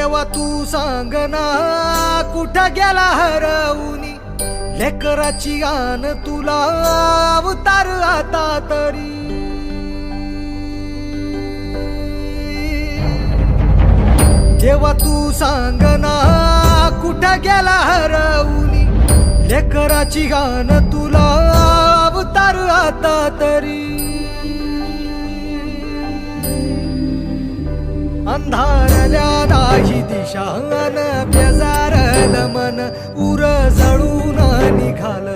देवा तू सांग ना कुठं गेला हरवूनी लेकराची गान तुला अवतार आता तरी देवा तू सांग ना कुठं गेला हरवूनी लेकराची गान तुला अवतार आता तरी अंधारल्या दाही दिशा अन बेजारल मन उर जळून निघाल